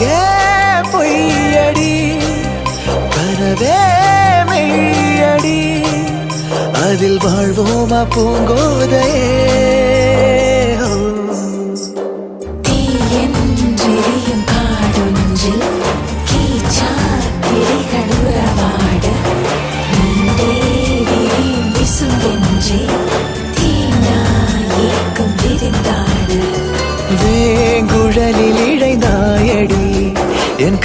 உலகே பொய்யடி கனவே மெய்யடி அதில் வாழ்வோமா பூங்கோதையே தீயென்றெரியும் காடொன்றில் கீச்சார் கிளிகள் உறவாட நீண்டே விரியும் விசும்பென்றே தீனாயேக்கும் விரிந்தாடு வேங்குழலில் இழைந்தாயடி என்